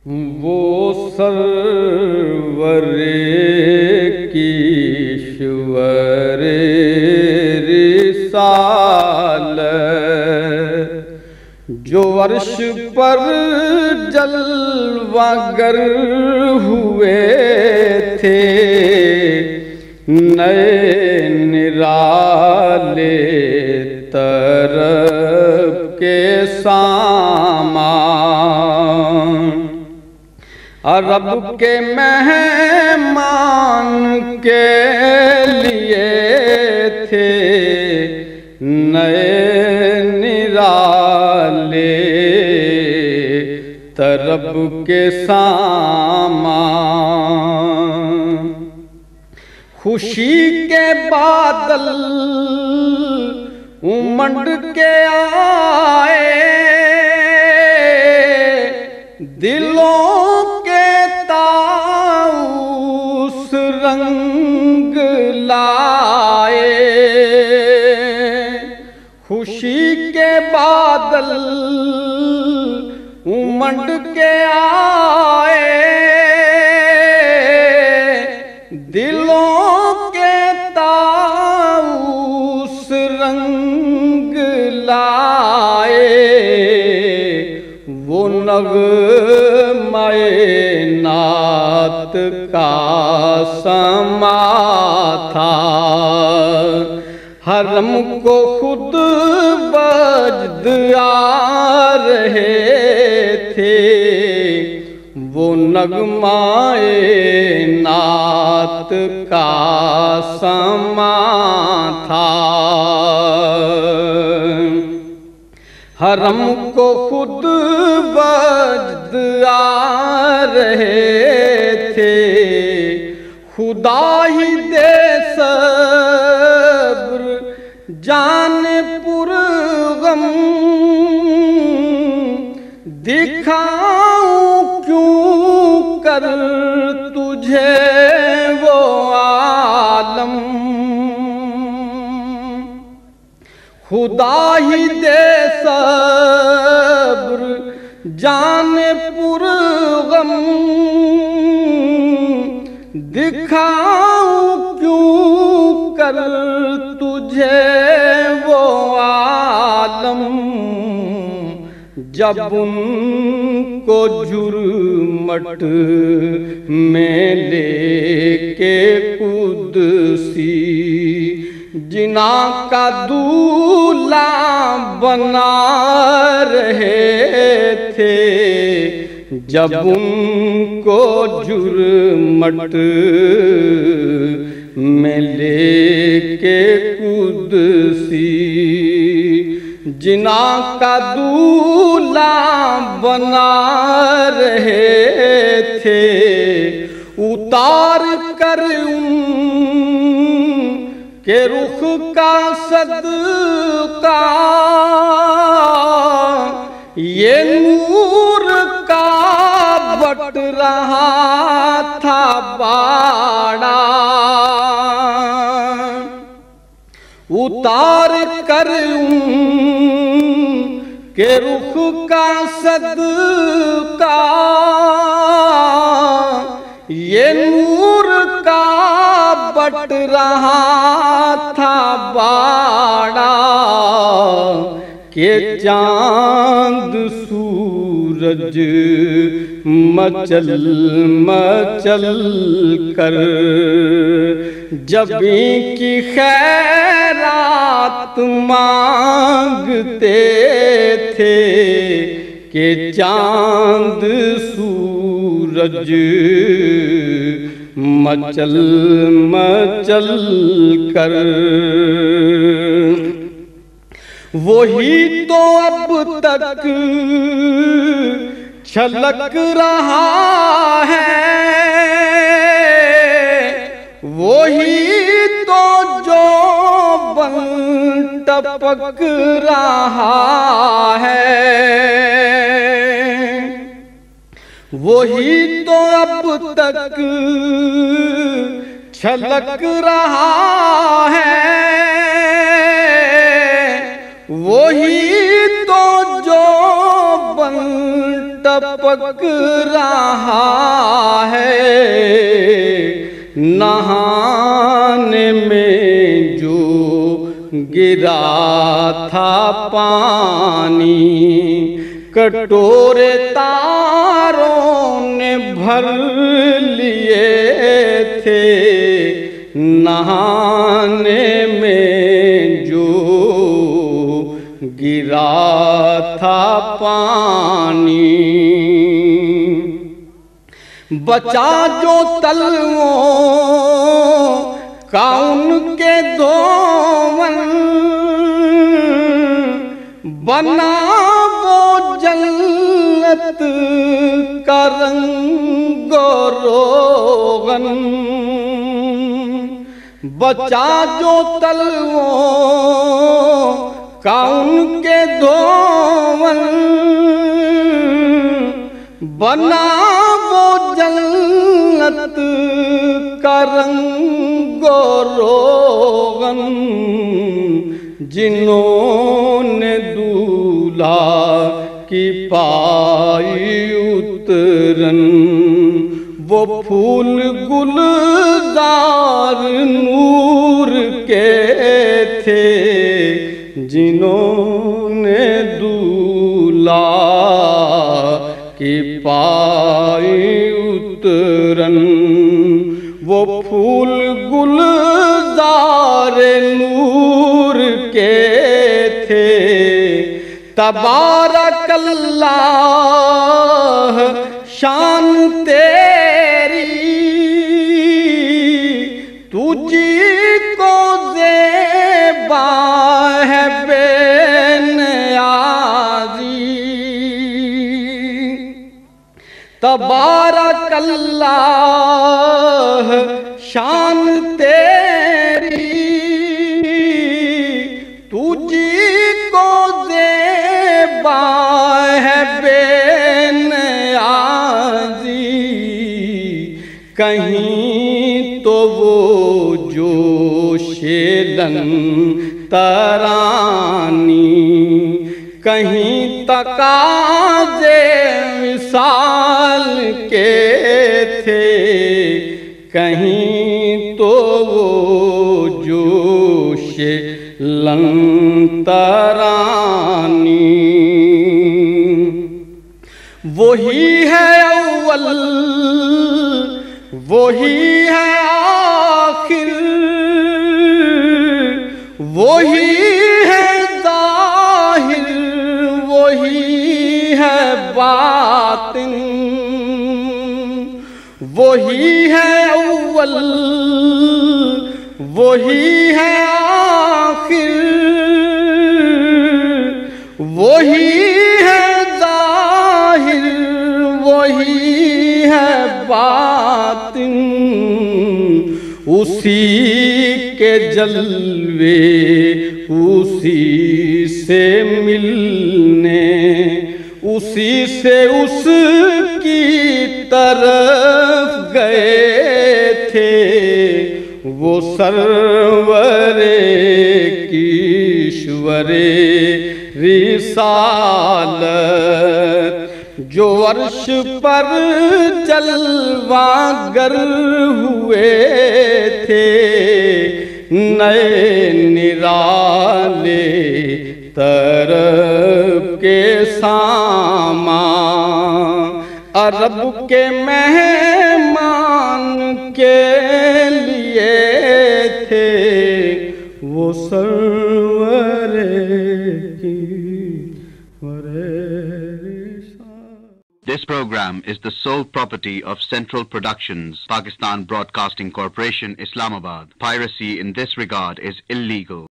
وہ سرور کیشور رسالت جو عرش پر جلوہ گر ہوئے تھے، نئے نرالے طرب کے سامان، عرب کے مہمان کے لیے تھے، نئے نرالے طرب کے سامان، خوشی کے بادل امنڈ کے آئے، دلوں کے طاؤس رنگ لائے، خوشی کے بادل امنڈ کے آئے، دلوں کے طاؤس رنگ لائے، وہ نغمہ نعت کا سما تھا، حرم کو خود وجد آ رہے تھے، وہ نغمہ نعت کا سما تھا، حرم کو خود وجد آ رہے تھے، خدا ہی دے صبر جان پر غم، دکھاؤں کیوں کر تجھے وہ عالم، خدا ہی دے صبر جان پر غم، دکھاؤں کیوں کر تجھے وہ عالم، جب ان کو جرمٹ میں لے کے قدسی جنا کا دولہا بنا رہے تھے، جب ان کو جرمٹ میں لے کے قدسی جنا کا دولہا بنا رہے تھے، اتار کر ان کے رخ کا صدقہ یہ نور کا بٹ رہا تھا باڑا، اتار کر ان کے رخ کا صدقہ یہ نور کا بٹ رہا تھا باڑا، کہ چاند سورج مچل مچل کر جبیں کی خیرات مانگتے تھے، کہ چاند سورج مچل مچل کر، وہی تو اب تک چھلک رہا ہے، وہی تو جو بن ٹپک رہا ہے، وہی تو اب تک چھلک رہا ہے، وہی تو جو بن ٹپک رہا ہے، نہانے میں جو گرا تھا پانی، کٹورے تاروں نے بھر لیے تھے، نہانے میں جو گرا تھا پانی۔ بچا جو تلووں کا ان کے دھون، بنا وہ جنت کا رنگ و روغن، بچا جو تلووں کا ان کے دھون، بنا وہ جنت کا رنگ و روغن، جنہوں نے دولہا کی پائی اترن، وہ پھول گلزار نور کے تھے، جنہوں نے دولہا کی پائی اترن، وہ پھول گلزار نور کے تھے۔ تبارک اللہ شان تیری، تجھی کو زیبا ہے بے نیازی، تبارک اللہ شان تیری، تجھی کو زیبا ہے بے نیازی، کہیں تو وہ جوش لن ترانی، کہیں تقاضے وصال کے تھے، کہیں تو وہ جوش لن ترانی۔ وہی ہے اول، وہی ہے آخر، وہی ہے ظاہر، وہی ہے باطن، وہی ہے اول، وہی ہے آخر، وہی ہے ظاہر، وہی ہے باطن، اسی کے جلوے اسی سے ملنے، اسی سے اس کی طرف گئے تھے، وہ سرور کیشور رسالت، جو عرش پر جلوہ گر ہوئے تھے، نئے نرالے طرب کے سامان، عرب کے مہمان کے لیے تھے، وہ سرور کی This program is the sole property of Central Productions, Pakistan Broadcasting Corporation, Islamabad. Piracy in this regard is illegal.